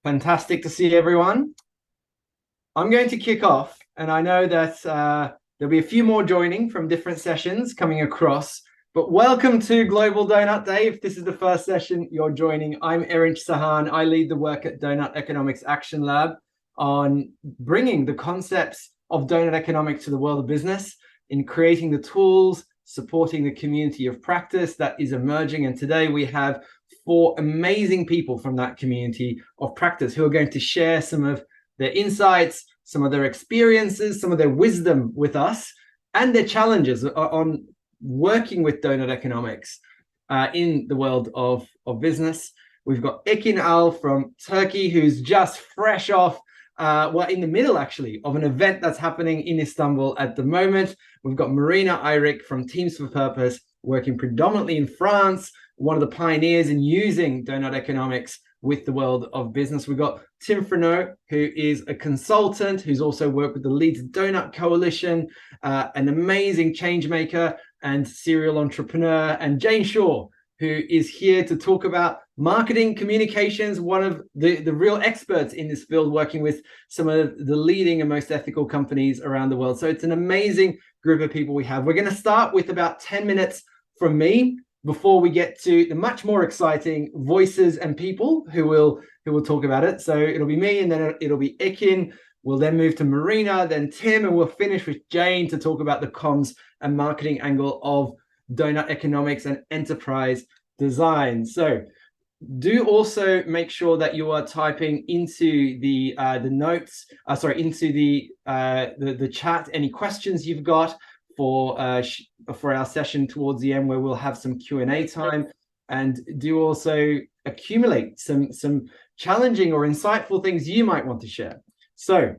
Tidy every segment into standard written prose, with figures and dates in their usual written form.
Fantastic to see everyone. I'm going to kick off, and I know that there'll be a few more joining from different sessions coming across. But welcome to Global Doughnut Day. If this is the first session you're joining, I'm Erinch Sahan. I lead the work at Doughnut Economics Action Lab on bringing the concepts of Doughnut Economics to the world of business, in creating the tools, supporting the community of practice that is emerging. And today we have four amazing people from that community of practice who are going to share some of their insights, some of their experiences, some of their wisdom with us, and their challenges on working with Doughnut Economics in the world of business. We've got Ekin Al from Turkey, who's just fresh off, in the middle actually of an event that's happening in Istanbul at the moment. We've got Marina Eirik from Teams for Purpose, working predominantly in France, one of the pioneers in using Doughnut Economics with the world of business. We've got Tim Freneau, who is a consultant, who's also worked with the Leeds Doughnut Coalition, an amazing change maker and serial entrepreneur, and Jane Shaw, who is here to talk about marketing communications, one of the real experts in this field, working with some of the leading and most ethical companies around the world. So it's an amazing group of people we have. We're going to start with about 10 minutes from me before we get to the much more exciting voices and people who will talk about it. So it'll be me, and then it'll be Ekin. We'll then move to Marina, then Tim, and we'll finish with Jane to talk about the comms and marketing angle of Doughnut Economics and enterprise design. So do also make sure that you are typing into the notes, into the chat, any questions you've got for our session towards the end, where we'll have some Q&A time, and do also accumulate some challenging or insightful things you might want to share. So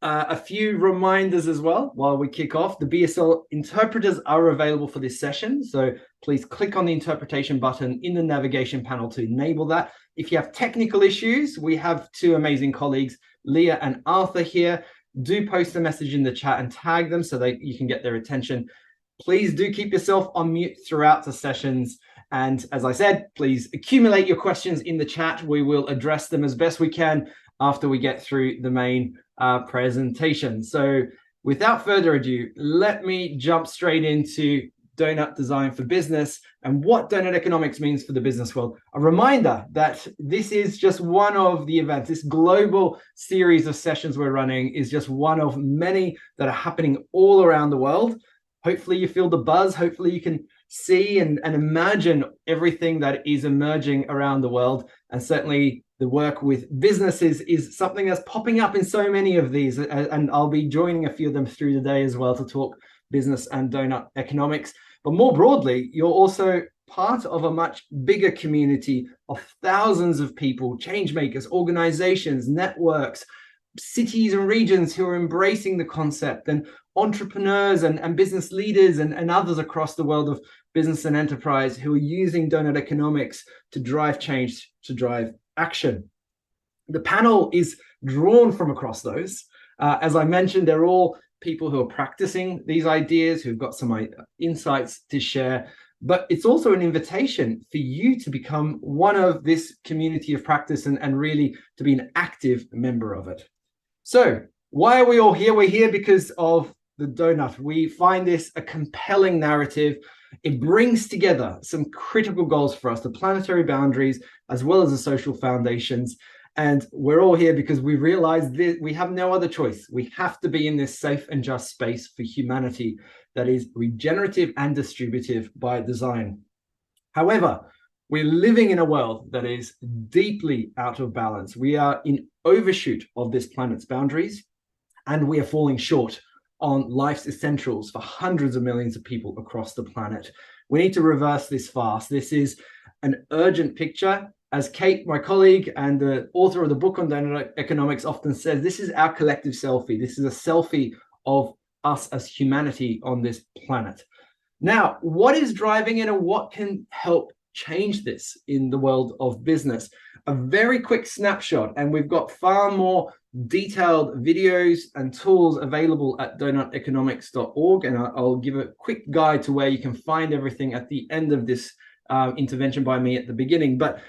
a few reminders as well while we kick off. The BSL interpreters are available for this session, so please click on the interpretation button in the navigation panel to enable that. If you have technical issues, we have two amazing colleagues, Leah and Arthur, here. Do post a message in the chat and tag them so that you can get their attention. Please do keep yourself on mute throughout the sessions. And as I said, please accumulate your questions in the chat. We will address them as best we can after we get through the main presentation. So without further ado, let me jump straight into Doughnut Design for Business and what Doughnut Economics means for the business world. A reminder that this is just one of the events. This global series of sessions we're running is just one of many that are happening all around the world. Hopefully you feel the buzz. Hopefully you can see and imagine everything that is emerging around the world. And certainly the work with businesses is something that's popping up in so many of these. And I'll be joining a few of them through the day as well to talk business and Doughnut Economics. But more broadly, you're also part of a much bigger community of thousands of people, change makers, organizations, networks, cities and regions who are embracing the concept, and entrepreneurs and business leaders and others across the world of business and enterprise who are using Doughnut Economics to drive change, to drive action. The panel is drawn from across those. As I mentioned, they're all people who are practicing these ideas, who've got some insights to share, but it's also an invitation for you to become one of this community of practice and really to be an active member of it. So why are we all here? We're here because of the Doughnut. We find this a compelling narrative. It brings together some critical goals for us, the planetary boundaries, as well as the social foundations. And we're all here because we realize that we have no other choice. We have to be in this safe and just space for humanity that is regenerative and distributive by design. However, we're living in a world that is deeply out of balance. We are in overshoot of this planet's boundaries, and we are falling short on life's essentials for hundreds of millions of people across the planet. We need to reverse this fast. This is an urgent picture. As Kate, my colleague and the author of the book on Doughnut Economics, often says, this is our collective selfie. This is a selfie of us as humanity on this planet. Now, what is driving it and what can help change this in the world of business? A very quick snapshot, and we've got far more detailed videos and tools available at doughnut-economics.org, and I'll give a quick guide to where you can find everything at the end of this intervention by me at the beginning. But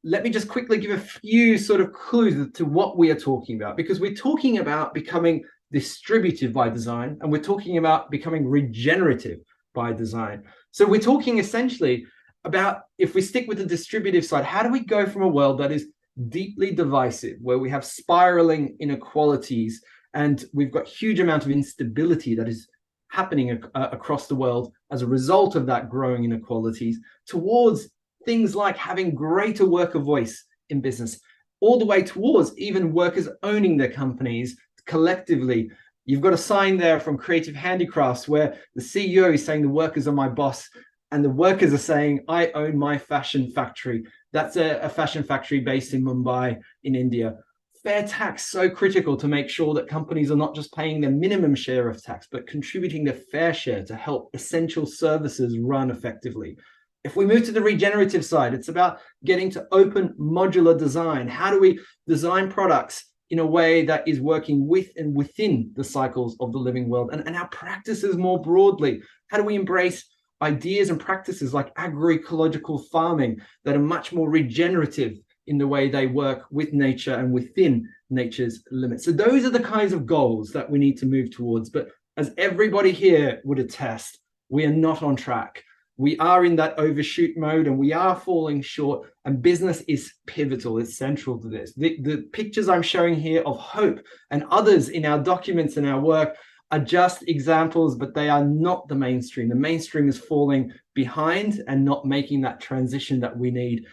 let me just quickly give a few sort of clues to what we are talking about, because we're talking about becoming distributive by design, and we're talking about becoming regenerative by design. So we're talking essentially about, if we stick with the distributive side, how do we go from a world that is deeply divisive, where we have spiraling inequalities and we've got huge amount of instability that is happening across the world as a result of that growing inequalities, towards things like having greater worker voice in business, all the way towards even workers owning their companies collectively. You've got a sign there from Creative Handicrafts where the CEO is saying the workers are my boss, and the workers are saying, I own my fashion factory. That's a fashion factory based in Mumbai in India. Fair tax, so critical to make sure that companies are not just paying their minimum share of tax, but contributing their fair share to help essential services run effectively. If we move to the regenerative side, it's about getting to open modular design. How do we design products in a way that is working with and within the cycles of the living world and our practices more broadly? How do we embrace ideas and practices like agroecological farming that are much more regenerative in the way they work with nature and within nature's limits? So those are the kinds of goals that we need to move towards. But as everybody here would attest, we are not on track. We are in that overshoot mode and we are falling short, and business is pivotal. It's central to this. The pictures I'm showing here of hope and others in our documents and our work are just examples, but they are not the mainstream. The mainstream is falling behind and not making that transition that we need.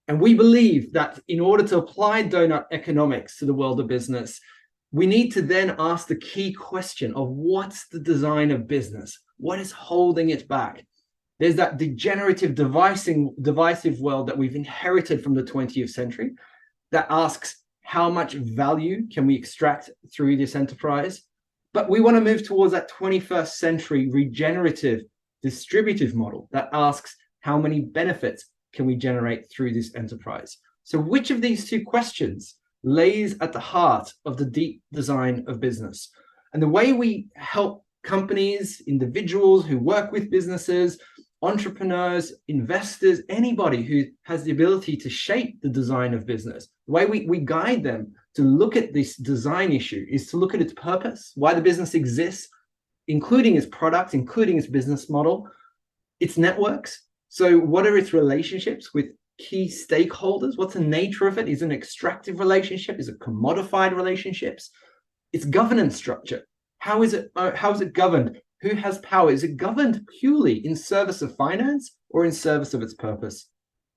And we believe that in order to apply Doughnut Economics to the world of business, we need to then ask the key question of what's the design of business? What is holding it back? There's that degenerative, divisive world that we've inherited from the 20th century that asks, how much value can we extract through this enterprise? But we want to move towards that 21st century regenerative, distributive model that asks, how many benefits can we generate through this enterprise? So which of these two questions lays at the heart of the deep design of business? And the way we help companies, individuals who work with businesses, entrepreneurs, investors, anybody who has the ability to shape the design of business, the way we guide them to look at this design issue is to look at its purpose, why the business exists, including its product, including its business model, its networks. So what are its relationships with key stakeholders? What's the nature of it? Is it an extractive relationship? Is it commodified relationships? Its governance structure. How is it governed? Who has power? Is it governed purely in service of finance or in service of its purpose?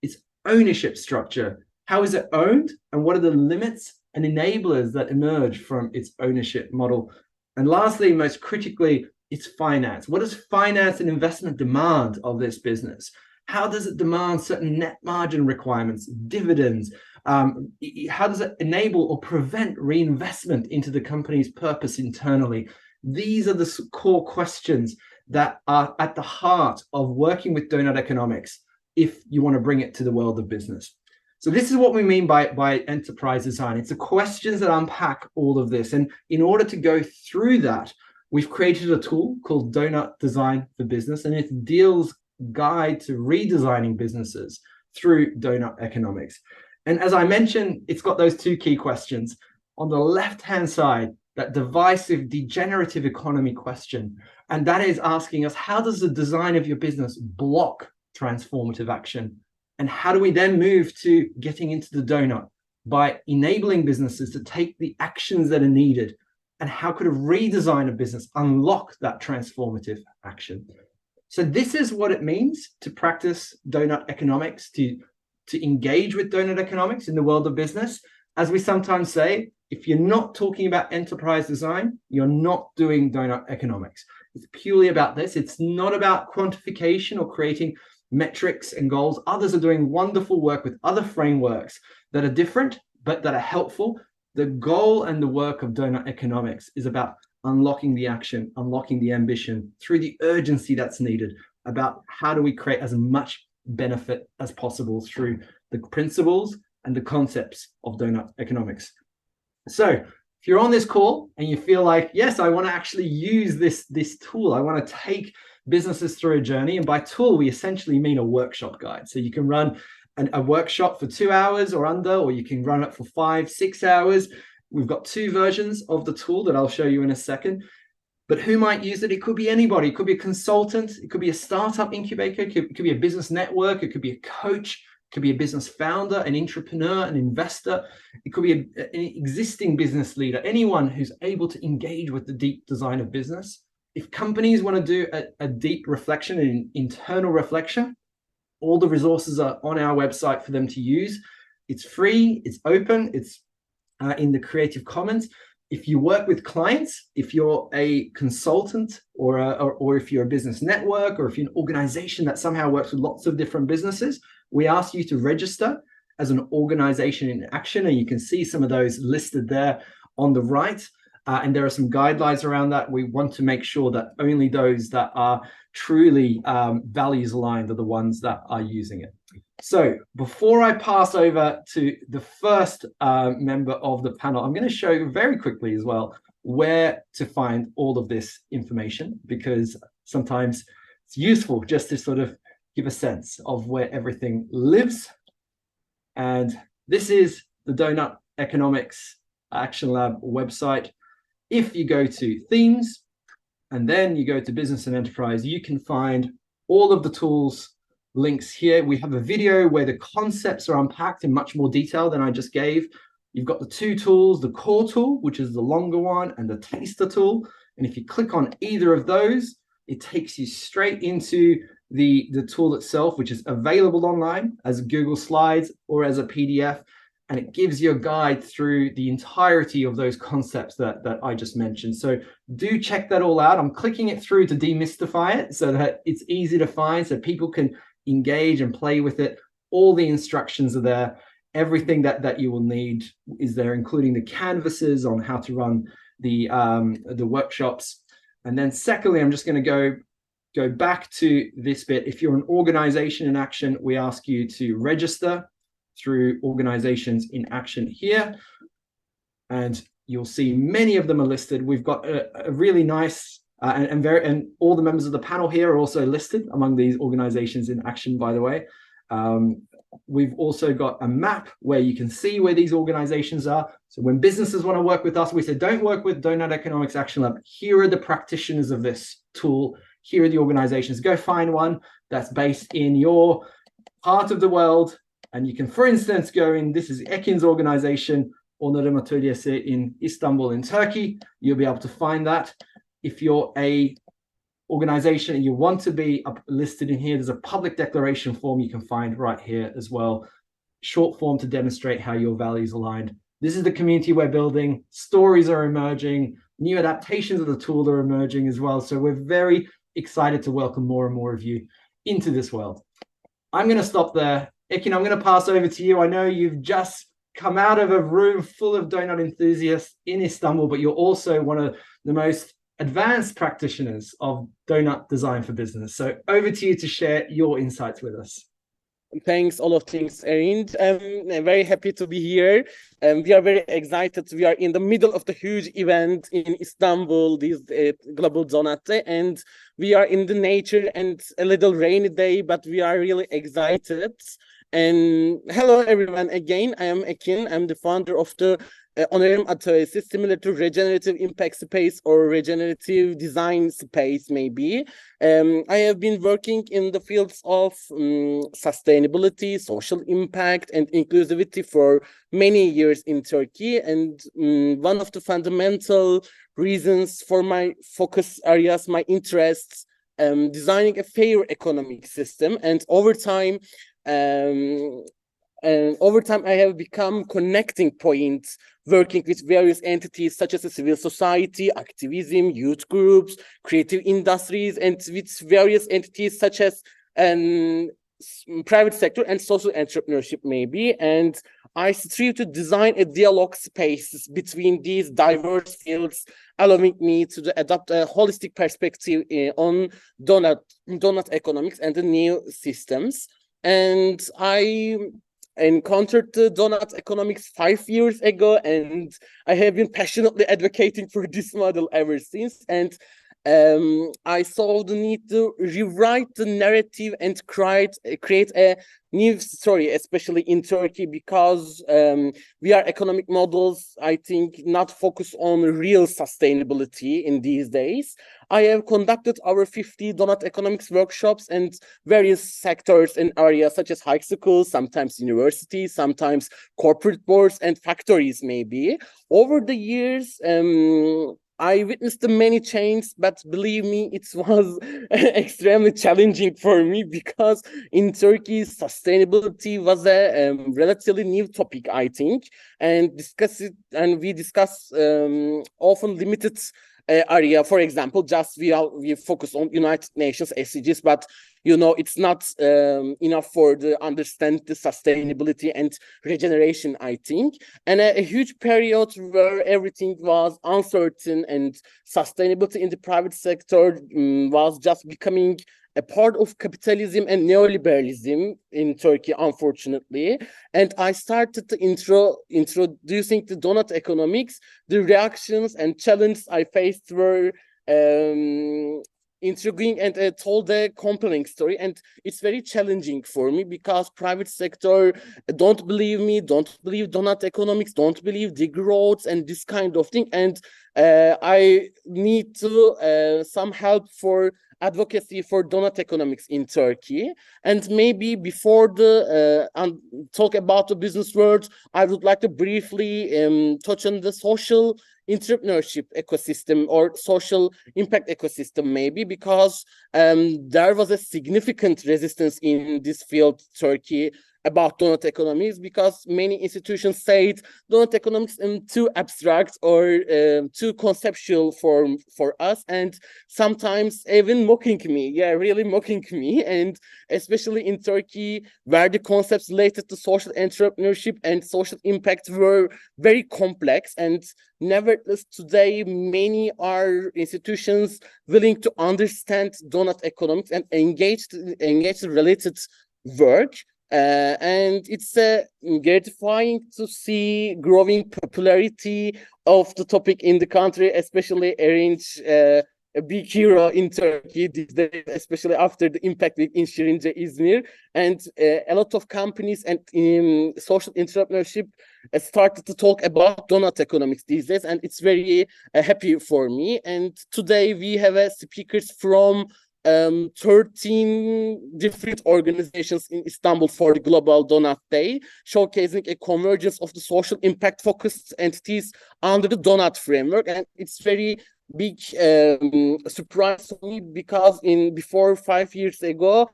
Its ownership structure. How is it owned? And what are the limits and enablers that emerge from its ownership model? And lastly, most critically, it's finance. What does finance and investment demand of this business? How does it demand certain net margin requirements, dividends? How does it enable or prevent reinvestment into the company's purpose internally? These are the core questions that are at the heart of working with Doughnut Economics if you want to bring it to the world of business. So this is what we mean by enterprise design. It's the questions that unpack all of this. And in order to go through that, we've created a tool called Doughnut Design for Business, and it deals guide to redesigning businesses through Doughnut Economics. And as I mentioned, it's got those two key questions. On the left-hand side, that divisive, degenerative economy question. And that is asking us, how does the design of your business block transformative action? And how do we then move to getting into the donut by enabling businesses to take the actions that are needed? And how could a redesign of business unlock that transformative action? So this is what it means to practice Doughnut Economics, to engage with Doughnut Economics in the world of business. As we sometimes say, if you're not talking about enterprise design, you're not doing Doughnut Economics. It's purely about this. It's not about quantification or creating metrics and goals. Others are doing wonderful work with other frameworks that are different, but that are helpful. The goal and the work of Doughnut Economics is about unlocking the action, unlocking the ambition through the urgency that's needed, about how do we create as much benefit as possible through the principles and the concepts of Doughnut Economics. So if you're on this call and you feel like, yes, I want to actually use this tool, I want to take businesses through a journey, and by tool, we essentially mean a workshop guide. So you can run a workshop for 2 hours or under, or you can run it for 5, 6 hours. We've got 2 versions of the tool that I'll show you in a second. But who might use it? It could be anybody. It could be a consultant. It could be a startup incubator. It could be a business network. It could be a coach. It could be a business founder, an entrepreneur, an investor. It could be an existing business leader, anyone who's able to engage with the deep design of business. If companies want to do a deep reflection, an internal reflection, all the resources are on our website for them to use. It's free, it's open, it's in the Creative Commons. If you work with clients, if you're a consultant or if you're a business network, or if you're an organization that somehow works with lots of different businesses, we ask you to register as an organization in action. And you can see some of those listed there on the right. And there are some guidelines around that. We want to make sure that only those that are truly values aligned are the ones that are using it. So before I pass over to the first member of the panel, I'm going to show you very quickly as well where to find all of this information, because sometimes it's useful just to sort of give a sense of where everything lives. And this is the Doughnut Economics Action Lab website. If you go to themes and then you go to business and enterprise, you can find all of the tools links here. We have a video where the concepts are unpacked in much more detail than I just gave. You've got the 2 tools, the core tool, which is the longer one, and the taster tool. And if you click on either of those, it takes you straight into the tool itself, which is available online as Google Slides or as a PDF. And it gives you a guide through the entirety of those concepts that I just mentioned. So do check that all out. I'm clicking it through to demystify it so that it's easy to find, so people can engage and play with it. All the instructions are there. Everything that you will need is there, including the canvases on how to run the workshops. And then secondly, I'm just going to go back to this bit. If you're an organization in action, we ask you to register through Organizations in Action here, and you'll see many of them are listed. We've got a really nice and all the members of the panel here are also listed among these Organizations in Action, by the way. We've also got a map where you can see where these organizations are. So when businesses want to work with us, we say, don't work with Doughnut Economics Action Lab. Here are the practitioners of this tool. Here are the organizations. Go find one that's based in your part of the world. And you can, for instance, go in, this is Ekin's organization, Onarım Atölyesi in Istanbul in Turkey. You'll be able to find that. If you're a organization and you want to be listed in here, there's a public declaration form you can find right here as well. Short form to demonstrate how your values aligned. This is the community we're building. Stories are emerging. New adaptations of the tool are emerging as well. So we're very excited to welcome more and more of you into this world. I'm going to stop there. Ekin, I'm going to pass over to you. I know you've just come out of a room full of donut enthusiasts in Istanbul, but you're also one of the most advanced practitioners of Doughnut Design for Business. So over to you to share your insights with us. Thanks, all of things, Erin. I'm very happy to be here. We are very excited. We are in the middle of the huge event in Istanbul, this Global Doughnut Day, and we are in the nature and a little rainy day, but we are really excited. And hello, everyone. Again, I am Ekin. I'm the founder of the Onarım Atölyesi, similar to regenerative impact space or regenerative design space, maybe. I have been working in the fields of sustainability, social impact, and inclusivity for many years in Turkey. And one of the fundamental reasons for my focus areas, my interests, designing a fair economic system. And over time, I have become connecting points, working with various entities such as the civil society, activism, youth groups, creative industries, and with various entities such as private sector and social entrepreneurship, maybe. And I strive to design a dialogue space between these diverse fields, allowing me to adopt a holistic perspective on Doughnut economics and the new systems. And I encountered the Doughnut Economics 5 years ago, and I have been passionately advocating for this model ever since. And I saw the need to rewrite the narrative and create a new story, especially in Turkey, because we are economic models, I think, not focused on real sustainability in these days. I have conducted over 50 Doughnut Economics workshops and various sectors and areas such as high schools, sometimes universities, sometimes corporate boards and factories maybe. Over the years, I witnessed the many changes, but believe me, it was extremely challenging for me because in Turkey, sustainability was a relatively new topic, I think, and we discuss often limited area. For example, just we focus on United Nations SDGs, but it's not enough for the understand the sustainability and regeneration, I think. And a huge period where everything was uncertain and sustainability in the private sector was just becoming a part of capitalism and neoliberalism in Turkey, unfortunately. And I started to introducing the Doughnut Economics. The reactions and challenges I faced were intriguing and told a compelling story, and it's very challenging for me because private sector don't believe me, don't believe Doughnut Economics, don't believe the growth and this kind of thing, and I need to some help for advocacy for Doughnut Economics in Turkey. And maybe before the talk about the business world, I would like to briefly touch on the social entrepreneurship ecosystem or social impact ecosystem, maybe because there was a significant resistance in this field, Turkey, about Doughnut Economics, because many institutions say Doughnut Economics is too abstract or too conceptual for us, and sometimes even mocking me, really mocking me, and especially in Turkey, where the concepts related to social entrepreneurship and social impact were very complex. And nevertheless, today, many are institutions willing to understand Doughnut Economics and engage related work. And it's gratifying to see growing popularity of the topic in the country, especially arrange a big hero in Turkey these days, especially after the impact week in Şirince, Izmir. And a lot of companies and social entrepreneurship started to talk about Doughnut Economics these days, and it's very happy for me. And today we have speakers from 13 different organizations in Istanbul for the Global Doughnut Day, showcasing a convergence of the social impact focused entities under the Doughnut framework. And it's very big surprise to me because before 5 years ago,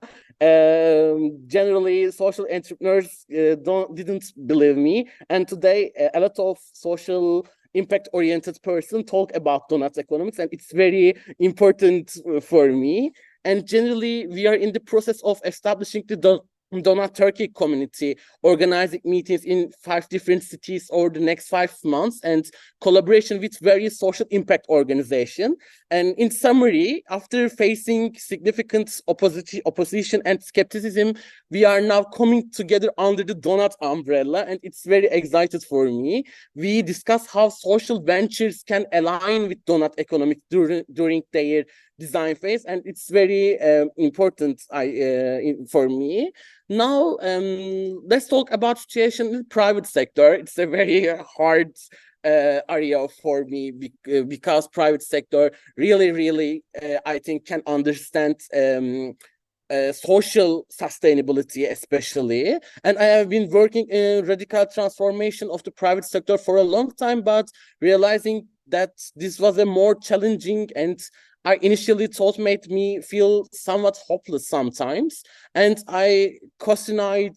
generally social entrepreneurs didn't believe me, and today a lot of social impact-oriented person talk about Doughnut Economics, and it's very important for me. And generally, we are in the process of establishing the Doughnut Turkey community, organizing meetings in 5 different cities over the next 5 months, and collaboration with various social impact organizations. And in summary, after facing significant opposition and skepticism, we are now coming together under the Doughnut umbrella, and it's very excited for me. We discuss how social ventures can align with Doughnut Economics during their design phase, and it's very important for me. Now, let's talk about situation in the private sector. It's a very hard area for me because private sector really, I think, can understand social sustainability especially. And I have been working in radical transformation of the private sector for a long time, but realizing that this was a more challenging and I initially thought made me feel somewhat hopeless sometimes. And I questioned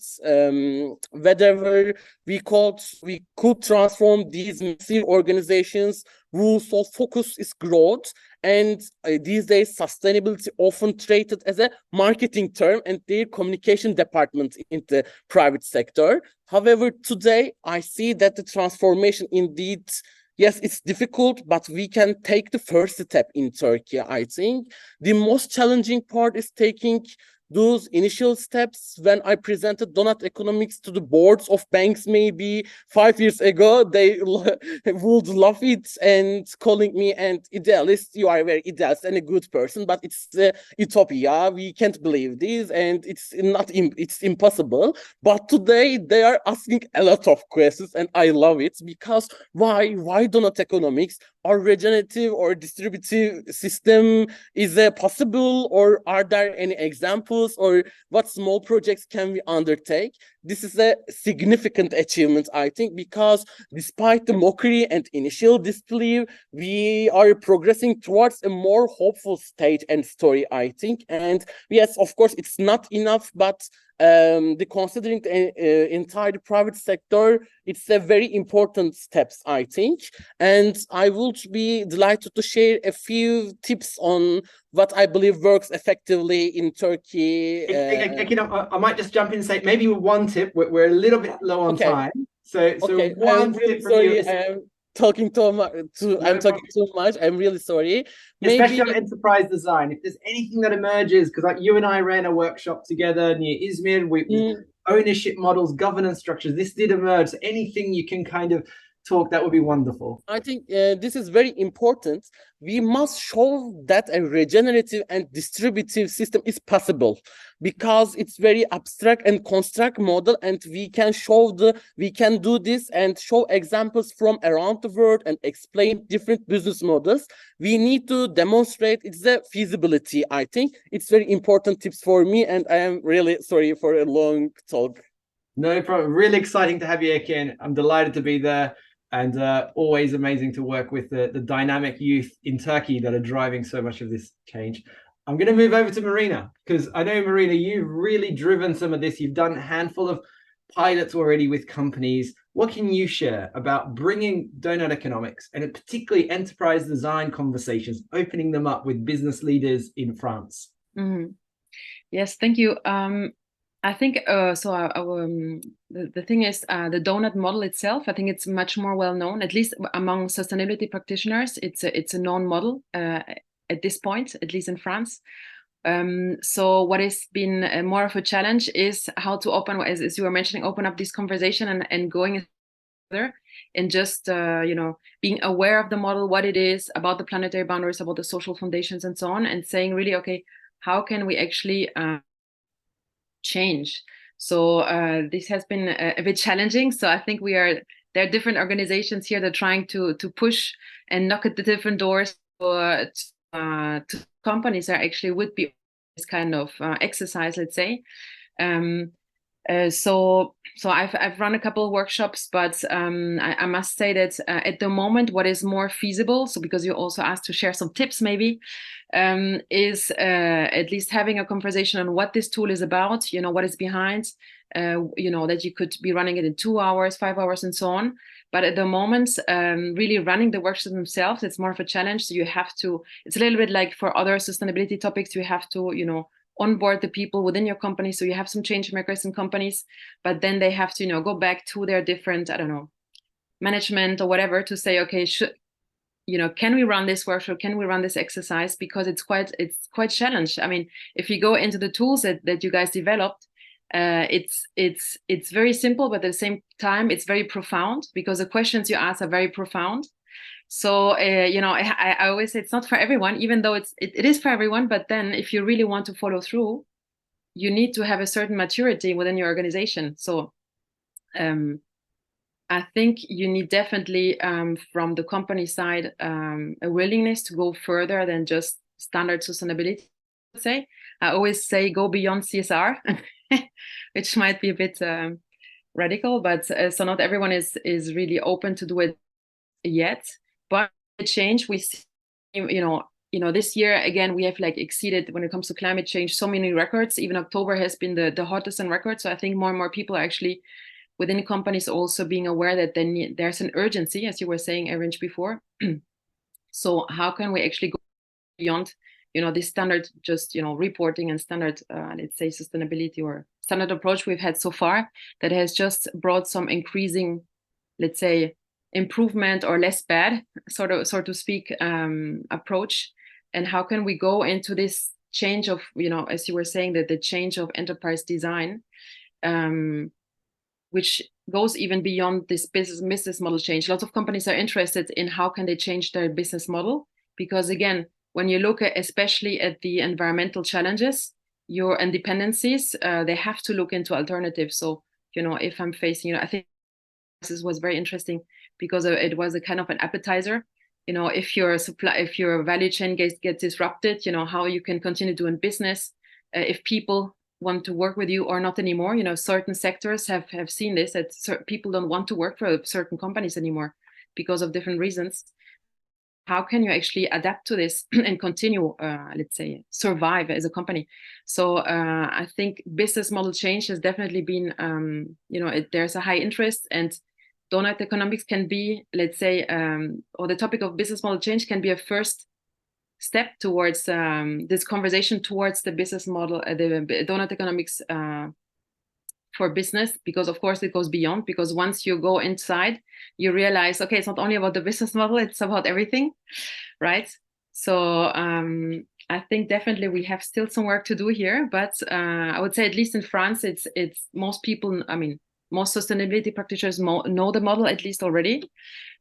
whether we could transform these massive organizations whose sole focus is growth. And these days, sustainability often treated as a marketing term and their communication department in the private sector. However, today I see that the transformation indeed, yes, it's difficult, but we can take the first step in Turkey, I think. The most challenging part is taking those initial steps when I presented Doughnut Economics to the boards of banks maybe 5 years ago, they would love it and calling me an idealist. You are very idealist and a good person, but it's utopia. We can't believe this, and it's impossible. But today they are asking a lot of questions, and I love it because why Doughnut Economics? Our regenerative or distributive system is possible, or are there any examples, or what small projects can we undertake? This is a significant achievement, I think, because despite the mockery and initial disbelief, we are progressing towards a more hopeful state and story, I think. And yes, of course, it's not enough, but considering the entire private sector, it's a very important steps, I think. And I would be delighted to share a few tips on what I believe works effectively in Turkey. I might just jump in and say maybe one tip. We're a little bit low on time. So one really tip from you is, I'm talking I'm talking too much. I'm really sorry. Especially on enterprise design, if there's anything that emerges, because like you and I ran a workshop together near Izmir, ownership models, governance structures, this did emerge. So anything you can kind of talk, that would be wonderful. I think this is very important. We must show that a regenerative and distributive system is possible, because it's very abstract and construct model, and we can do this and show examples from around the world and explain different business models. We need to demonstrate it's a feasibility. I think it's very important tips for me, and I am really sorry for a long talk. No problem. Really exciting to have you, Ekin. I'm delighted to be there. And always amazing to work with the dynamic youth in Turkey that are driving so much of this change. I'm going to move over to Marina, because I know, Marina, you've really driven some of this. You've done a handful of pilots already with companies. What can you share about bringing Doughnut Economics and particularly enterprise design conversations, opening them up with business leaders in France? Mm-hmm. Yes, thank you. I think the thing is, the Doughnut model itself, I think it's much more well known, at least among sustainability practitioners. It's a known model at this point, at least in France. So what has been more of a challenge is how to open, as you were mentioning, open up this conversation and going further, and just being aware of the model, what it is, about the planetary boundaries, about the social foundations, and so on, and saying really, okay, how can we actually change? So this has been a bit challenging. So I think there are different organizations here that are trying to push and knock at the different doors to companies that actually would be this kind of exercise, let's say. So I've run a couple of workshops, but I must say that at the moment, what is more feasible, so because you also asked to share some tips maybe, is at least having a conversation on what this tool is about, what is behind, that you could be running it in 2 hours, 5 hours, and so on. But at the moment, really running the workshops themselves, it's more of a challenge. So it's a little bit like for other sustainability topics, you have to, onboard the people within your company. So you have some change makers in companies, but then they have to, go back to their different, management or whatever, to say, okay, can we run this workshop? Can we run this exercise? Because it's quite challenged. I mean, if you go into the tools that you guys developed, it's very simple, but at the same time, it's very profound, because the questions you ask are very profound. So, I always say it's not for everyone, even though it is for everyone. But then if you really want to follow through, you need to have a certain maturity within your organization. So I think you need definitely from the company side a willingness to go further than just standard sustainability, let's say. I always say go beyond CSR, which might be a bit radical, but so not everyone is really open to do it yet. But the change we see, this year again, we have exceeded, when it comes to climate change, so many records. Even October has been the hottest on record. So I think more and more people are actually within companies also being aware that there's an urgency, as you were saying, Erinch, before. So how can we actually go beyond, this standard just, reporting and standard, let's say, sustainability or standard approach we've had so far that has just brought some increasing, let's say, improvement or less bad, so to speak, approach. And how can we go into this change of, as you were saying, that the change of enterprise design, which goes even beyond this business model change. Lots of companies are interested in how can they change their business model, because again, when you look at, especially at the environmental challenges, your dependencies, they have to look into alternatives. So, if I'm facing, I think this was very interesting because it was a kind of an appetizer. If your value chain gets disrupted, how you can continue doing business, if people want to work with you or not anymore. Certain sectors have seen this, that people don't want to work for certain companies anymore because of different reasons. How can you actually adapt to this and continue, let's say, survive as a company? So I think business model change has definitely been, there's a high interest, and Doughnut Economics can be, let's say, or the topic of business model change can be a first step towards this conversation towards the business model, the Doughnut Economics for business, because of course it goes beyond, because once you go inside, you realize, okay, it's not only about the business model, it's about everything, right? So I think definitely we have still some work to do here, but I would say at least in France, it's most people, most sustainability practitioners know the model at least already.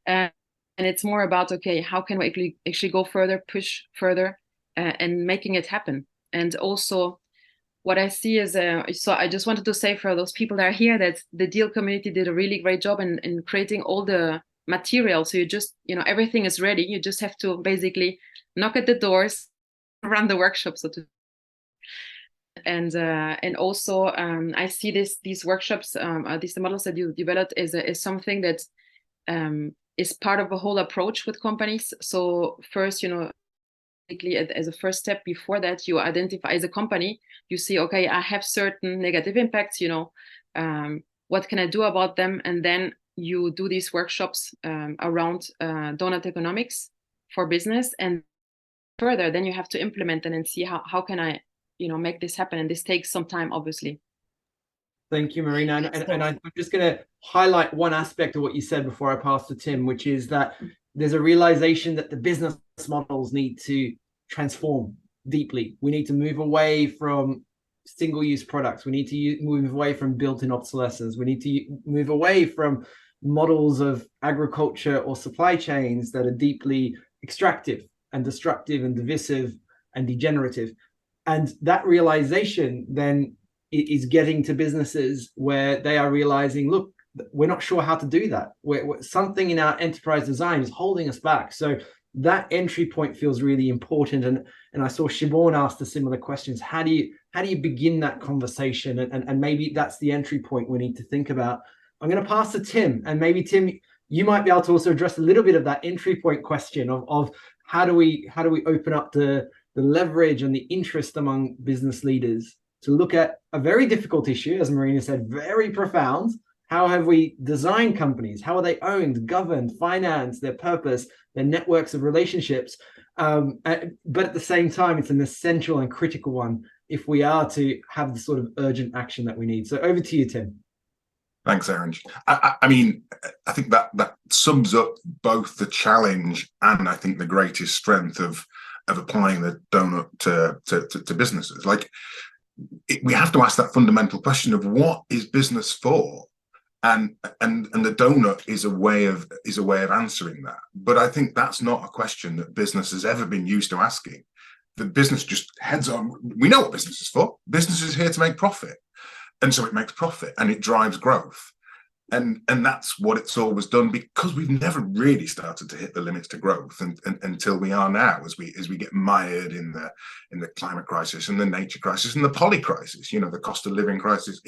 And it's more about, okay, how can we actually go further, push further, and making it happen. And also what I see is, so I just wanted to say for those people that are here that the Deal community did a really great job in creating all the material. So you just, everything is ready. You just have to basically knock at the doors, run the workshop, so to. And also I see these workshops, these models that you developed is something that is part of a whole approach with companies. So first, as a first step, before that, you identify as a company, you see, okay, I have certain negative impacts, what can I do about them? And then you do these workshops around Doughnut Economics for business, and further, then you have to implement them and see how can I, make this happen. And this takes some time, obviously. Thank you, Marina. And I'm just going to highlight one aspect of what you said before I pass to Tim, which is that there's a realization that the business models need to transform deeply. We need to move away from single-use products. We need to move away from built-in obsolescence. We need to move away from models of agriculture or supply chains that are deeply extractive and destructive and divisive and degenerative. And that realization then is getting to businesses where they are realizing, look, we're not sure how to do that. Something in our enterprise design is holding us back. So that entry point feels really important. And I saw Shibon asked the similar questions. How do you begin that conversation? And maybe that's the entry point we need to think about. I'm going to pass to Tim, and maybe Tim, you might be able to also address a little bit of that entry point question of how do we open up the leverage and the interest among business leaders to look at a very difficult issue, as Marina said, very profound. How have we designed companies? How are they owned, governed, financed, their purpose, their networks of relationships? But at the same time, it's an essential and critical one if we are to have the sort of urgent action that we need. So over to you, Tim. Thanks, Aaron. I mean, I think that sums up both the challenge and I think the greatest strength of applying the Doughnut to businesses. Like, we have to ask that fundamental question of what is business for, and the Doughnut is a way of answering that. But I think that's not a question that business has ever been used to asking. The business just heads on. We know what business is for. Business is here to make profit, and so it makes profit and it drives growth. And that's what it's always done, because we've never really started to hit the limits to growth until we are now, as we get mired in the climate crisis and the nature crisis and the poly crisis, the cost of living crisis.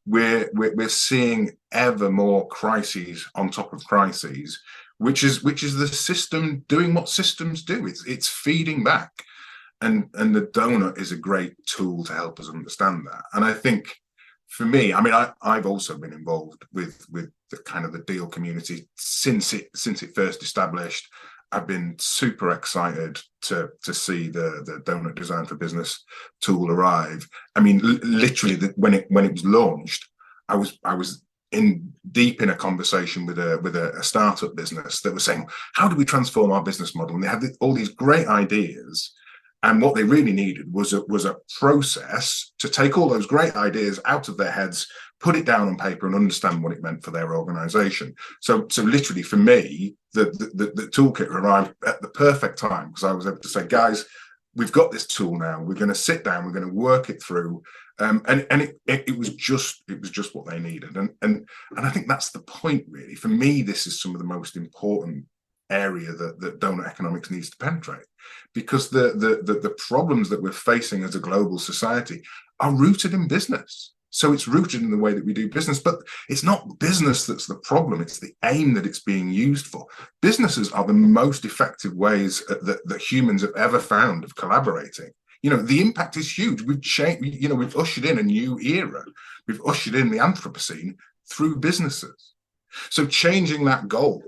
We're seeing ever more crises on top of crises, which is the system doing what systems do. It's feeding back, and the Doughnut is a great tool to help us understand that. And I think, for me, I mean, I've also been involved with the kind of the Deal community since it first established. I've been super excited to see the Doughnut Design for Business tool arrive. I mean, literally, when it was launched, I was deep in a conversation with a startup business that was saying, how do we transform our business model? And they had all these great ideas. And what they really needed was a process to take all those great ideas out of their heads, put it down on paper, and understand what it meant for their organization. So literally for me, the toolkit arrived at the perfect time, because I was able to say, guys, we've got this tool now. We're going to sit down. We're going to work it through. And it was just what they needed. And I think that's the point, really. For me, this is some of the most important area that Doughnut Economics needs to penetrate, because the problems that we're facing as a global society are rooted in business. So it's rooted in the way that we do business, but it's not business that's the problem. It's the aim that it's being used for. Businesses are the most effective ways that humans have ever found of collaborating. You know, the impact is huge. We've changed, you know, we've ushered in a new era. We've ushered in the Anthropocene through businesses. So changing that goal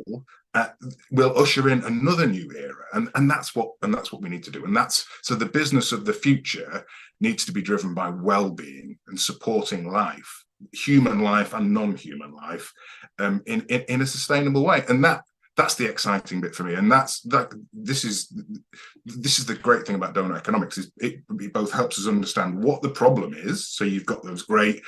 will usher in another new era, and that's what we need to do. And so the business of the future needs to be driven by well-being and supporting life, human life and non-human life, in a sustainable way. And that's the exciting bit for me. And this is the great thing about Doughnut Economics, is it both helps us understand what the problem is. So you've got those great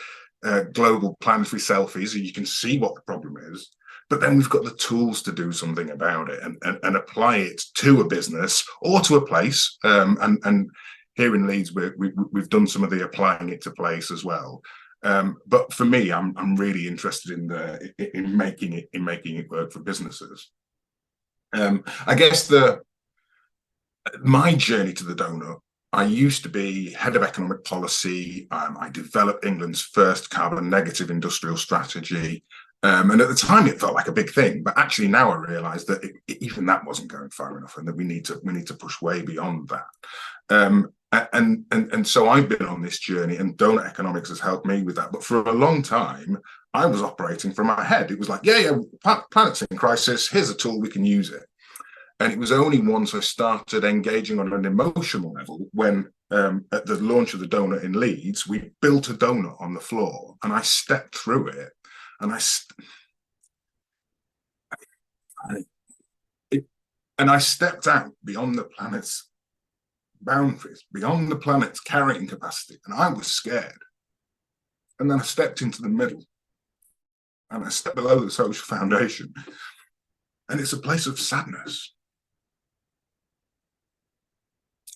global planetary selfies, and you can see what the problem is. But then we've got the tools to do something about it and apply it to a business or to a place. And here in Leeds, we've done some of the applying it to place as well. But for me, I'm really interested in making it work for businesses. I guess my journey to the Doughnut, I used to be head of economic policy. I developed England's first carbon negative industrial strategy. And at the time, it felt like a big thing, but actually now I realise that even that wasn't going far enough, and that we need to push way beyond that. And so I've been on this journey, and Doughnut Economics has helped me with that. But for a long time, I was operating from my head. It was like, planet's in crisis. Here's a tool, we can use it. And it was only once I started engaging on an emotional level when, at the launch of the Doughnut in Leeds, we built a donut on the floor, and I stepped through it. And I stepped out beyond the planet's boundaries, beyond the planet's carrying capacity, and I was scared. And then I stepped into the middle, and I stepped below the social foundation, and it's a place of sadness.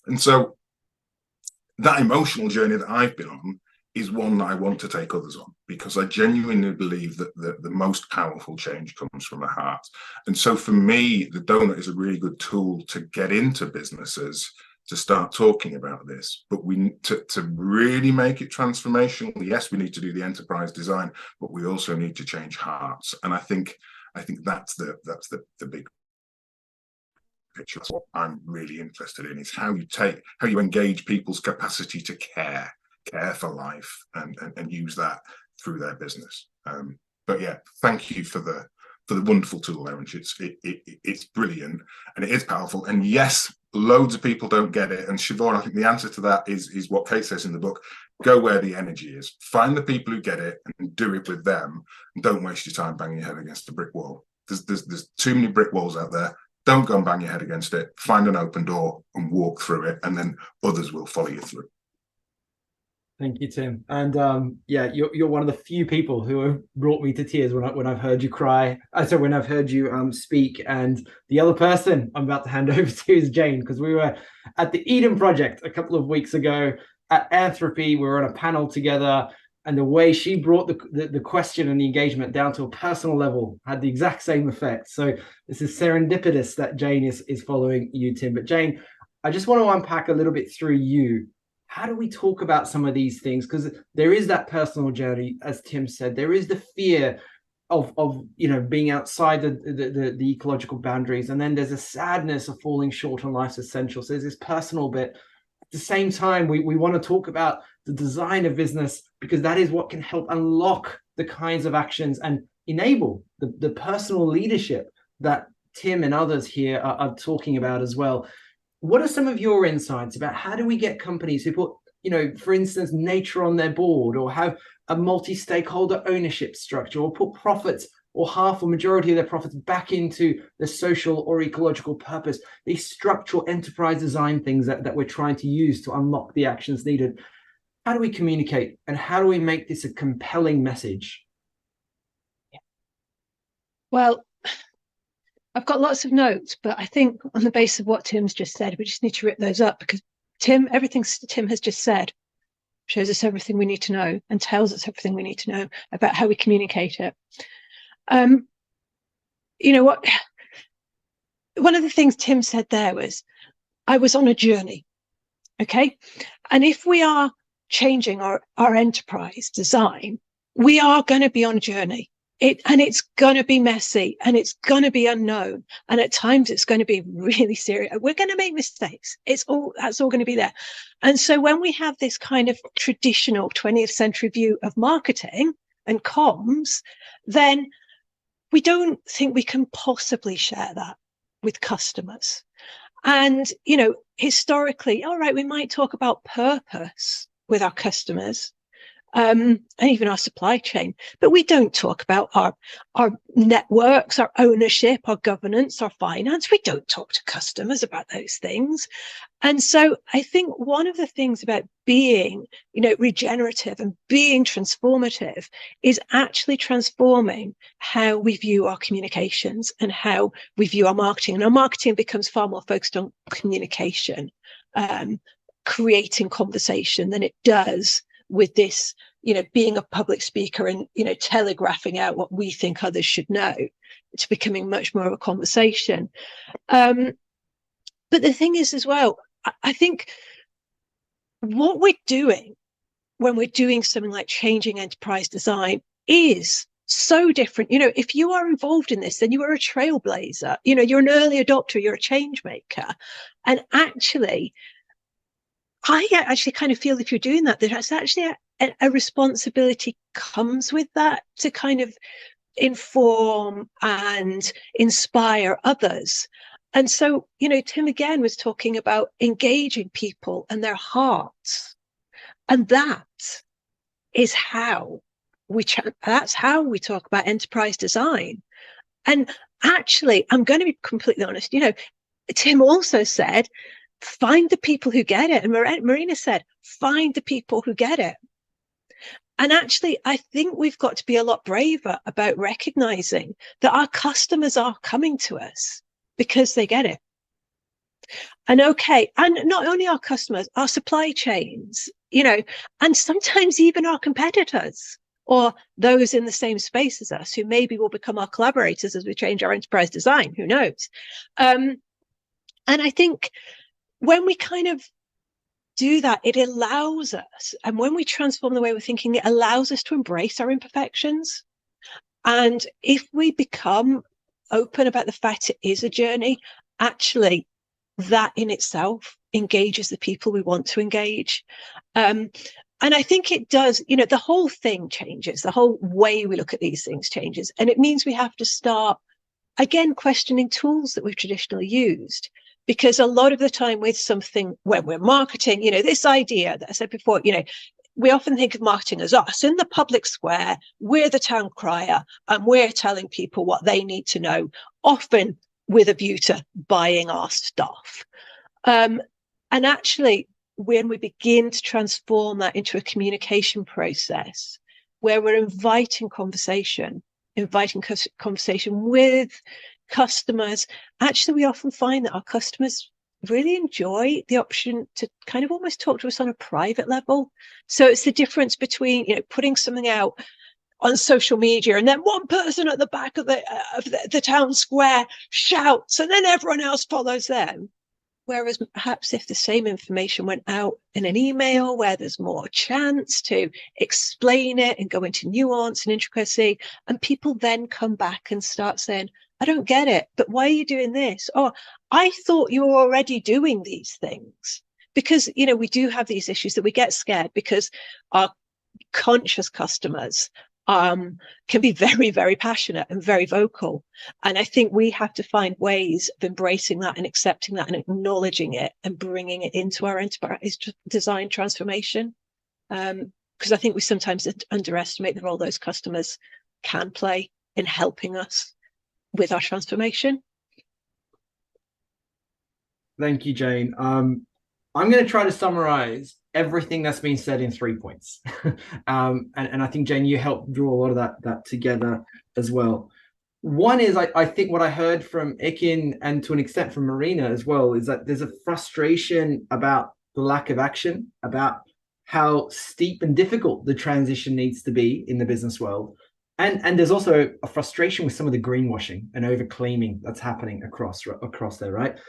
And so that emotional journey that I've been on is one that I want to take others on, because I genuinely believe that the most powerful change comes from the heart. And so for me, the Doughnut is a really good tool to get into businesses to start talking about this. But we need to really make it transformational. Yes, we need to do the enterprise design, but we also need to change hearts. And I think that's the big picture. That's what I'm really interested in, is how you engage people's capacity to care for life, and use that through their business. But yeah, thank you for the wonderful tool, Aaron. It's brilliant, and it is powerful. And yes, loads of people don't get it. And Siobhan, I think the answer to that is what Kate says in the book: go where the energy is. Find the people who get it and do it with them. And don't waste your time banging your head against a brick wall. There's too many brick walls out there. Don't go and bang your head against it. Find an open door and walk through it, and then others will follow you through. Thank you, Tim. And yeah, you're one of the few people who have brought me to tears when I've heard you cry. So when I've heard you speak. And the other person I'm about to hand over to is Jane, because we were at the Eden Project a couple of weeks ago at Anthropy. We were on a panel together, and the way she brought the question and the engagement down to a personal level had the exact same effect. So this is serendipitous that Jane is following you, Tim. But Jane, I just want to unpack a little bit through you. How do we talk about some of these things? Because there is that personal journey, as Tim said. There is the fear of being outside the ecological boundaries, and then there's a sadness of falling short on life's essentials. So there's this personal bit. At the same time, we want to talk about the design of business, because that is what can help unlock the kinds of actions and enable the personal leadership that Tim and others here are talking about as well. What are some of your insights about how do we get companies who put, for instance, nature on their board, or have a multi-stakeholder ownership structure, or put profits or half or majority of their profits back into the social or ecological purpose, these structural enterprise design things that we're trying to use to unlock the actions needed. How do we communicate, and how do we make this a compelling message? Well, I've got lots of notes, but I think on the basis of what Tim's just said, we just need to rip those up, because everything Tim has just said shows us everything we need to know and tells us everything we need to know about how we communicate it. You know what? One of the things Tim said there was, I was on a journey. Okay. And if we are changing our enterprise design, we are going to be on a journey. And it's going to be messy, and it's going to be unknown. And at times it's going to be really serious. We're going to make mistakes. That's all going to be there. And so when we have this kind of traditional 20th century view of marketing and comms, then we don't think we can possibly share that with customers. And, you know, historically, all right, we might talk about purpose with our customers, and even our supply chain, but we don't talk about our networks, our ownership, our governance, our finance. We don't talk to customers about those things. And so I think one of the things about being, you know, regenerative and being transformative is actually transforming how we view our communications and how we view our marketing. And our marketing becomes far more focused on communication, creating conversation, than it does with this, you know, being a public speaker and, you know, telegraphing out what we think others should know. It's becoming much more of a conversation. But the thing is as well, I think what we're doing when we're doing something like changing enterprise design is so different. You know, if you are involved in this, then you are a trailblazer. You know, you're an early adopter, you're a change maker. And actually, I actually kind of feel if you're doing that, there's actually a responsibility comes with that to kind of inform and inspire others. And so, you know, Tim again was talking about engaging people and their hearts. And that is how that's how we talk about enterprise design. And actually, I'm going to be completely honest, you know, Tim also said, find the people who get it. And Marina said, find the people who get it. And actually, I think we've got to be a lot braver about recognizing that our customers are coming to us because they get it. And okay, and not only our customers, our supply chains, you know, and sometimes even our competitors or those in the same space as us who maybe will become our collaborators as we change our enterprise design, who knows? And I think when we kind of do that, it allows us, and when we transform the way we're thinking, it allows us to embrace our imperfections. And if we become open about the fact it is a journey, actually that in itself engages the people we want to engage. And I think it does, you know, the whole thing changes, the whole way we look at these things changes. And it means we have to start, again, questioning tools that we've traditionally used. Because a lot of the time with something, when we're marketing, you know, this idea that I said before, you know, we often think of marketing as us in the public square, we're the town crier, and we're telling people what they need to know, often with a view to buying our stuff. And actually, when we begin to transform that into a communication process where we're inviting conversation with customers, actually, we often find that our customers really enjoy the option to kind of almost talk to us on a private level. So it's the difference between, you know, putting something out on social media and then one person at the back of the town square shouts and then everyone else follows them. Whereas perhaps if the same information went out in an email where there's more chance to explain it and go into nuance and intricacy, and people then come back and start saying, I don't get it, but why are you doing this? Or I thought you were already doing these things. Because, you know, we do have these issues that we get scared because our conscious customers can be very, very passionate and very vocal. And I think we have to find ways of embracing that and accepting that and acknowledging it and bringing it into our enterprise design transformation. Because I think we sometimes underestimate the role those customers can play in helping us with our transformation. Thank you, Jane. I'm going to try to summarize everything that's been said in 3 points. And I think, Jane, you helped draw a lot of that together as well. One is, I think what I heard from Ekin, and to an extent from Marina as well, is that there's a frustration about the lack of action, about how steep and difficult the transition needs to be in the business world. And there's also a frustration with some of the greenwashing and overclaiming that's happening across there, right?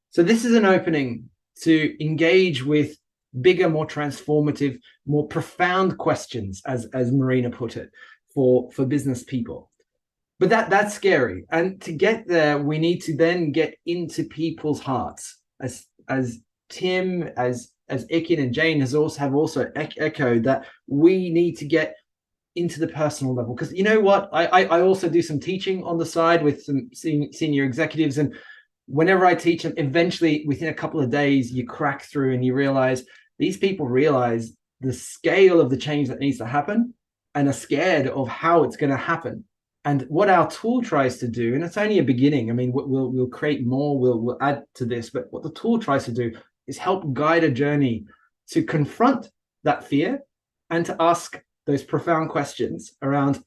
So this is an opening to engage with bigger, more transformative, more profound questions, as Marina put it, for business people. But that's scary. And to get there, we need to then get into people's hearts, as Tim, as Ekin and Jane have also echoed, that we need to get into the personal level. Because you know what? I also do some teaching on the side with some senior executives, and whenever I teach them, eventually within a couple of days, you crack through and you realize these people realize the scale of the change that needs to happen and are scared of how it's going to happen. And what our tool tries to do, and it's only a beginning. I mean, we'll create more, we'll add to this, but what the tool tries to do is help guide a journey to confront that fear and to ask those profound questions around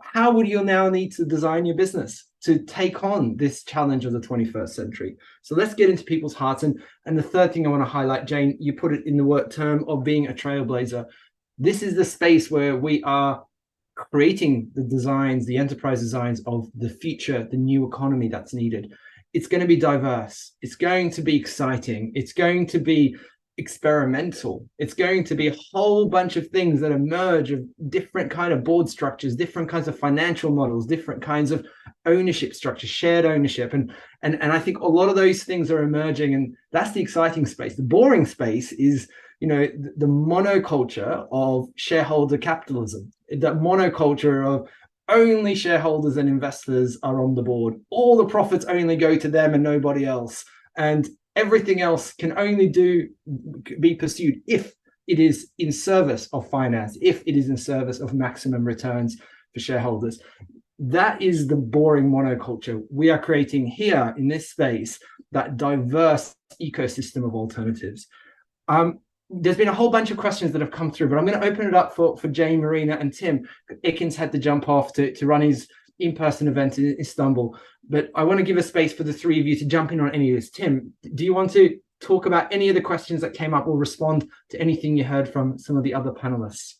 how would you now need to design your business to take on this challenge of the 21st century. So let's get into people's hearts. And the third thing I want to highlight, Jane, you put it in the word term of being a trailblazer. This is the space where we are creating the designs, the enterprise designs of the future, the new economy that's needed. It's going to be diverse. It's going to be exciting. It's going to be experimental. It's going to be a whole bunch of things that emerge of different kind of board structures, different kinds of financial models, different kinds of ownership structures, shared ownership. And I think a lot of those things are emerging, and that's the exciting space. The boring space is, the monoculture of shareholder capitalism, that monoculture of only shareholders and investors are on the board. All the profits only go to them and nobody else. And everything else can only be pursued if it is in service of finance, if it is in service of maximum returns for shareholders. That is the boring monoculture. We are creating here in this space that diverse ecosystem of alternatives. There's been a whole bunch of questions that have come through, but I'm going to open it up for Jane, Marina, and Tim. Ekin's had to jump off to run his in-person event in Istanbul, but I want to give a space for the three of you to jump in on any of this. Tim, do you want to talk about any of the questions that came up or respond to anything you heard from some of the other panelists?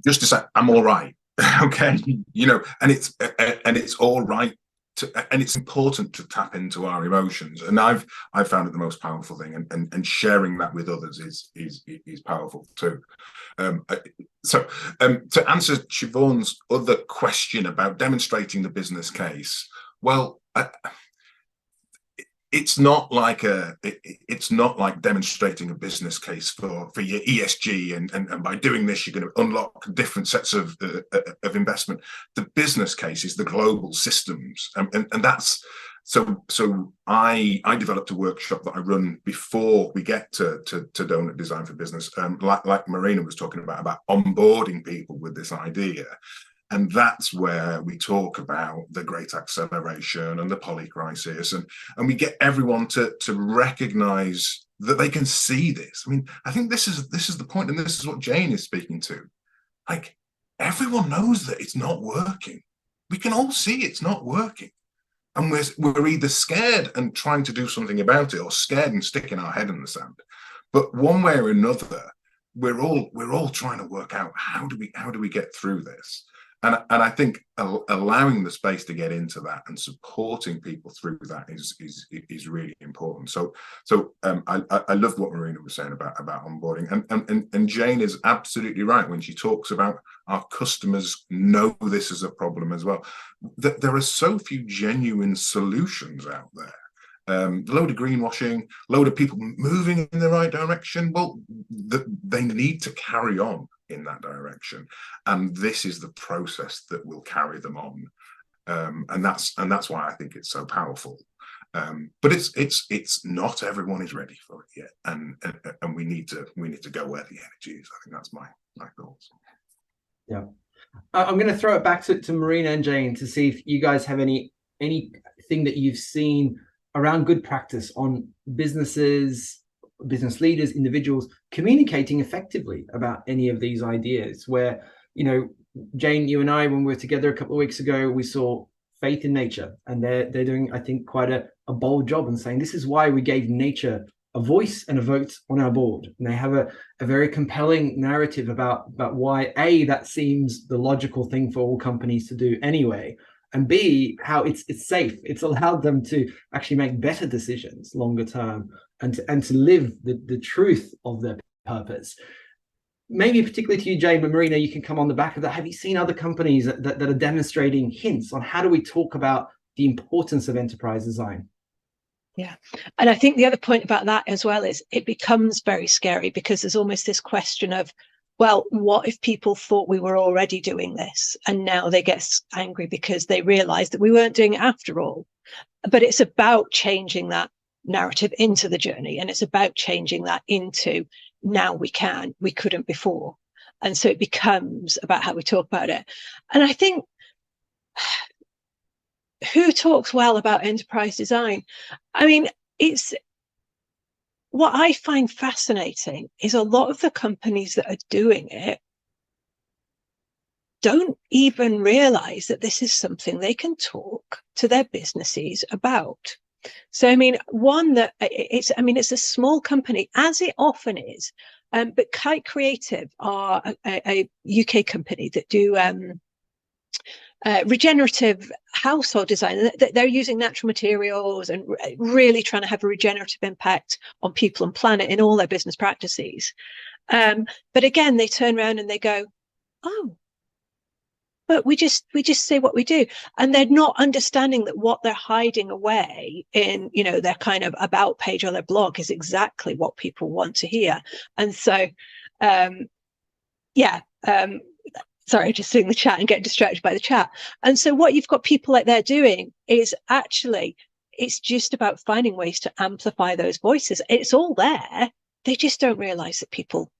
Just to say, I'm all right. Okay, and it's all right. And it's important to tap into our emotions, and I've found it the most powerful thing, and sharing that with others is powerful too. So to answer Siobhan's other question about demonstrating the business case, well, it's not like demonstrating a business case for your ESG, and by doing this you're going to unlock different sets of investment. The business case is the global systems, and that's so I developed a workshop that I run before we get to Doughnut Design for Business, like Marina was talking about onboarding people with this idea. And that's where we talk about the great acceleration and the poly crisis, and we get everyone to recognize that they can see this. I mean, I think this is the point, and this is what Jane is speaking to. Like, everyone knows that it's not working. We can all see it's not working, and we're either scared and trying to do something about it, or scared and sticking our head in the sand. But one way or another, we're all trying to work out how do we get through this. And I think allowing the space to get into that and supporting people through that is really important. So I love what Marina was saying about onboarding, and Jane is absolutely right when she talks about our customers know this is a problem as well. That there are so few genuine solutions out there. A load of greenwashing, load of people moving in the right direction. Well, they need to carry on in that direction, and this is the process that will carry them on, and that's why I think it's so powerful. But it's not everyone is ready for it yet, and we need to go where the energy is. I think that's my thoughts. Yeah. I'm going to throw it back to Marina and Jane to see if you guys have anything that you've seen around good practice on businesses, business leaders, individuals communicating effectively about any of these ideas. Where, you know, Jane, you and I, when we were together a couple of weeks ago, we saw faith in nature, and they're doing, I think, quite a bold job in saying this is why we gave nature a voice and a vote on our board. And they have a very compelling narrative about why A, that seems the logical thing for all companies to do anyway, and B, how it's safe. It's allowed them to actually make better decisions longer term, and to live the truth of their purpose. Maybe particularly to you, Jane, but Marina, you can come on the back of that. Have you seen other companies that are demonstrating hints on how do we talk about the importance of enterprise design? Yeah. And I think the other point about that as well is it becomes very scary, because there's almost this question of, well, what if people thought we were already doing this and now they get angry because they realize that we weren't doing it after all? But it's about changing that narrative into the journey, and it's about changing that into now we couldn't before. And so it becomes about how we talk about it. And I think, who talks well about enterprise design? I mean, it's what I find fascinating is a lot of the companies that are doing it don't even realize that this is something they can talk to their businesses about. So, I mean, it's a small company, as it often is, but Kite Creative are a UK company that do regenerative household design. They're using natural materials and really trying to have a regenerative impact on people and planet in all their business practices. But again, they turn around and they go, oh, but we just say what we do. And they're not understanding that what they're hiding away in, you know, their kind of about page on their blog is exactly what people want to hear. And so, sorry, just seeing the chat and getting distracted by the chat. And so what you've got people like they're doing is actually, it's just about finding ways to amplify those voices. It's all there. They just don't realize that people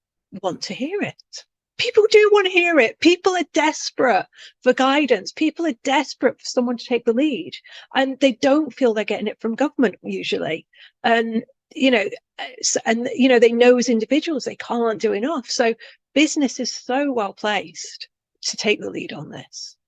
want to hear it. People do want to hear it. People are desperate for guidance. People are desperate for someone to take the lead, and they don't feel they're getting it from government usually. And, you know, they know as individuals, they can't do enough. So business is so well placed to take the lead on this.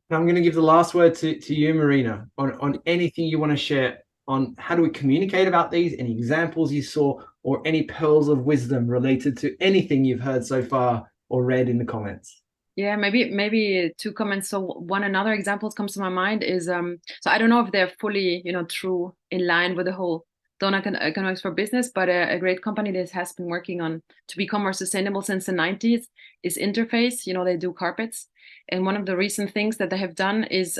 I'm going to give the last word to you, Marina, on anything you want to share on how do we communicate about these, any examples you saw, or any pearls of wisdom related to anything you've heard so far or read in the comments. Yeah, maybe 2 comments. So another example comes to my mind is, so I don't know if they're fully, true in line with the whole Doughnut Economics for Business, but a great company that has been working on to become more sustainable since the 90s is Interface. They do carpets. And one of the recent things that they have done is,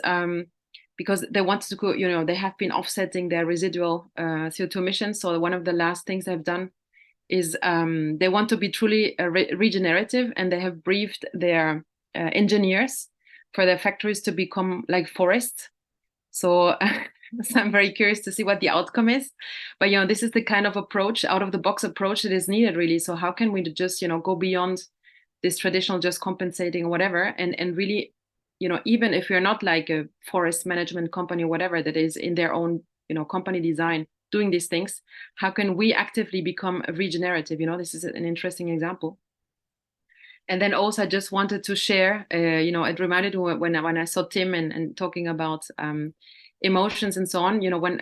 because they wanted to go, they have been offsetting their residual CO2 emissions. So one of the last things they've done is they want to be truly regenerative, and they have briefed their engineers for their factories to become like forests. So, so I'm very curious to see what the outcome is. But, this is the kind of approach, out of the box approach that is needed really. So how can we just, go beyond this traditional just compensating or whatever, and really, even if you're not like a forest management company or whatever that is in their own, company design doing these things, how can we actively become regenerative? This is an interesting example. And then also I just wanted to share, it reminded me when I saw Tim and talking about emotions and so on, when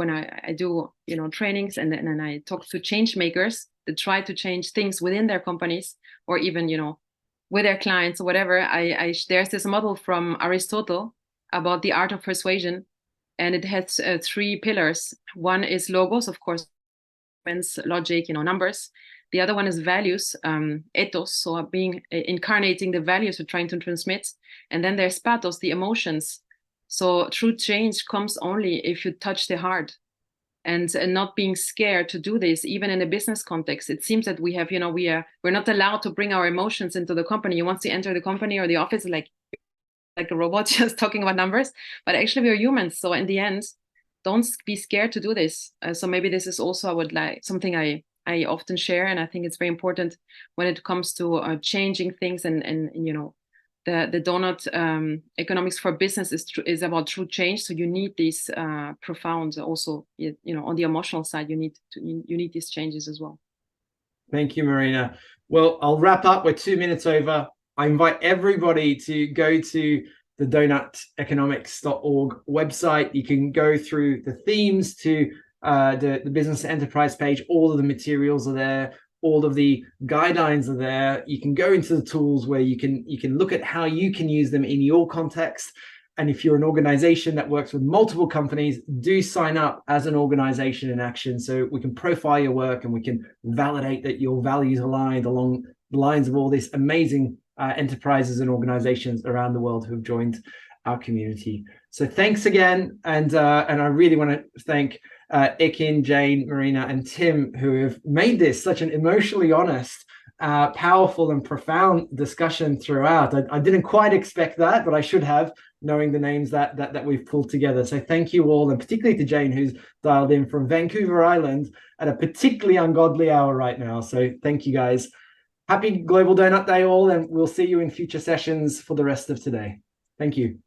I do, trainings and I talk to change makers that try to change things within their companies, or even, with their clients or whatever, there's this model from Aristotle about the art of persuasion, and it has 3 pillars. One is logos, of course, logic, numbers. The other one is values, ethos, so incarnating the values we're trying to transmit. And then there's pathos, the emotions. So true change comes only if you touch the heart, and not being scared to do this, even in a business context. It seems that we have, we're not allowed to bring our emotions into the company. You want to enter the company or the office like a robot just talking about numbers, but actually we're humans. So in the end, don't be scared to do this. So maybe this is also something I I often share, and I think it's very important when it comes to changing things. And you know, the Doughnut Economics for Business is about true change. So you need these profound, also, you know, on the emotional side, you need these changes as well. Thank you, Marina. Well, I'll wrap up. We're 2 minutes over. I invite everybody to go to the doughuteconomics.org website. You can go through the themes to the business enterprise page. All of the materials are there. All of the guidelines are there. You can go into the tools where you can look at how you can use them in your context. And if you're an organization that works with multiple companies, do sign up as an organization in action so we can profile your work and we can validate that your values aligned along the lines of all these amazing enterprises and organizations around the world who have joined our community. So thanks again. And I really want to thank Ikin, Jane, Marina, and Tim, who have made this such an emotionally honest, powerful and profound discussion throughout. I didn't quite expect that, but I should have, knowing the names that we've pulled together. So thank you all, and particularly to Jane, who's dialed in from Vancouver Island at a particularly ungodly hour right now. So thank you guys. Happy Global Doughnut Day all, and we'll see you in future sessions for the rest of today. Thank you.